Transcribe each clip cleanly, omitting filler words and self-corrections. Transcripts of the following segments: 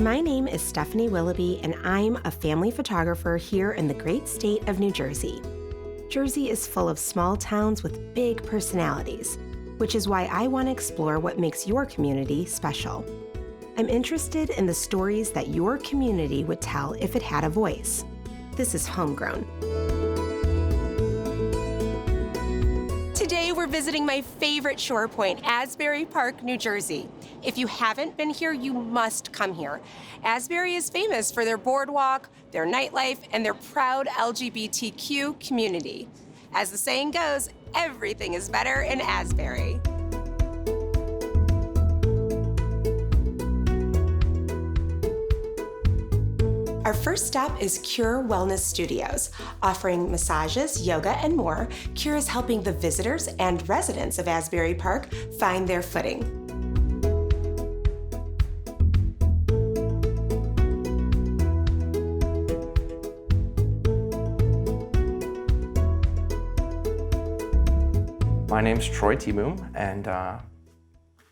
My name is Stephanie Willoughby, and I'm a family photographer here in the great state of New Jersey. Jersey is full of small towns with big personalities, which is why I want to explore what makes your community special. I'm interested in the stories that your community would tell if it had a voice. This is HomeGrown. Today we're visiting my favorite shore point, Asbury Park, New Jersey. If you haven't been here, you must come here. Asbury is famous for their boardwalk, their nightlife, and their proud LGBTQ community. As the saying goes, everything is better in Asbury. Our first stop is Kur Wellness Studios. Offering massages, yoga, and more, Kur is helping the visitors and residents of Asbury Park find their footing. My name's Troy Teeboom, and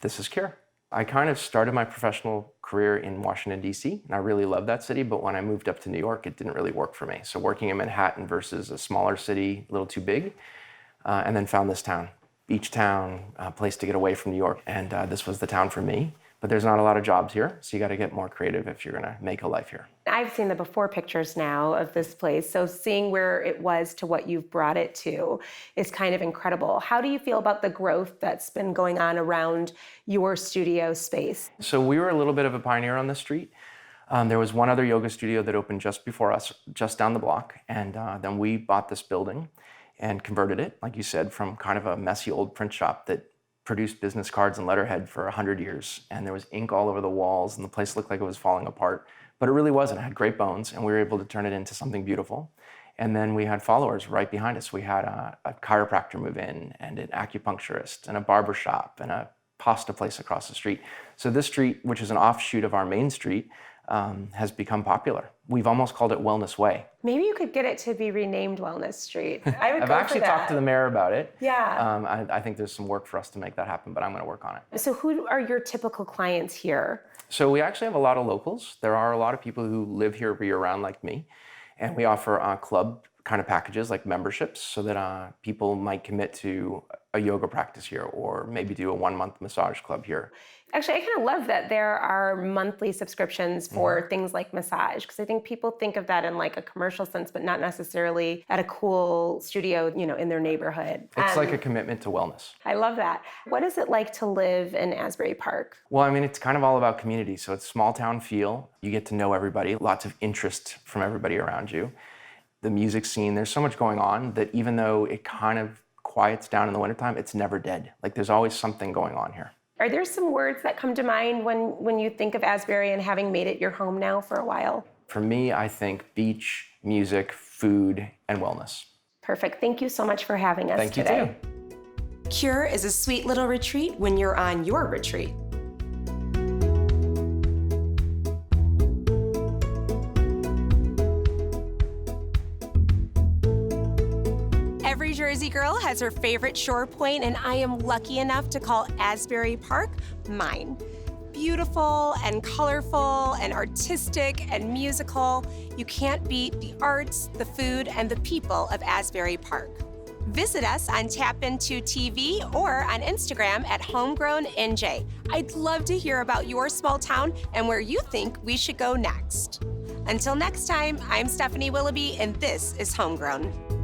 this is Kur. I kind of started my professional career in Washington, D.C., and I really loved that city, but when I moved up to New York, it didn't really work for me. So working in Manhattan versus a smaller city, a little too big, and then found this town. Beach town, a place to get away from New York, and this was the town for me. But there's not a lot of jobs here, so you got to get more creative if you're going to make a life here. I've seen the before pictures now of this place, so seeing where it was to what you've brought it to is kind of incredible. How do you feel about the growth that's been going on around your studio space? So we were a little bit of a pioneer on the street. There was one other yoga studio that opened just before us, just down the block, and then we bought this building and converted it, like you said, from kind of a messy old print shop that produced business cards and letterhead for 100 years, and there was ink all over the walls, and the place looked like it was falling apart. But it really wasn't. It had great bones, and we were able to turn it into something beautiful. And then we had followers right behind us. We had a chiropractor move in, and an acupuncturist, and a barber shop, and a pasta place across the street. So this street, which is an offshoot of our main street, has become popular. We've almost called it Wellness Way. Maybe you could get it to be renamed Wellness Street. I would I've go actually for that. talked to the mayor about it. Yeah. I think there's some work for us to make that happen, but I'm going to work on it. So who are your typical clients here? So we actually have a lot of locals. There are a lot of people who live here year-round like me, and we offer club kind of packages like memberships so that people might commit to a yoga practice here or maybe do a 1-month massage club here. Actually, I kind of love that there are monthly subscriptions for things like massage, because I think people think of that in like a commercial sense, but not necessarily at a cool studio, in their neighborhood. It's like a commitment to wellness. I love that. What is it like to live in Asbury Park? Well, I mean, it's kind of all about community. So it's small town feel. You get to know everybody, lots of interest from everybody around you. The music scene, there's so much going on that even though it kind of quiets down in the wintertime, it's never dead. Like there's always something going on here. Are there some words that come to mind when you think of Asbury and having made it your home now for a while? For me, I think beach, music, food, and wellness. Perfect. Thank you so much for having us today. Thank you too. Kur is a sweet little retreat when you're on your retreat. Every Jersey girl has her favorite shore point, and I am lucky enough to call Asbury Park mine. Beautiful and colorful and artistic and musical, you can't beat the arts, the food, and the people of Asbury Park. Visit us on TAPintoTV or on Instagram at HomeGrownNJ. I'd love to hear about your small town and where you think we should go next. Until next time, I'm Stephanie Willoughby, and this is HomeGrown.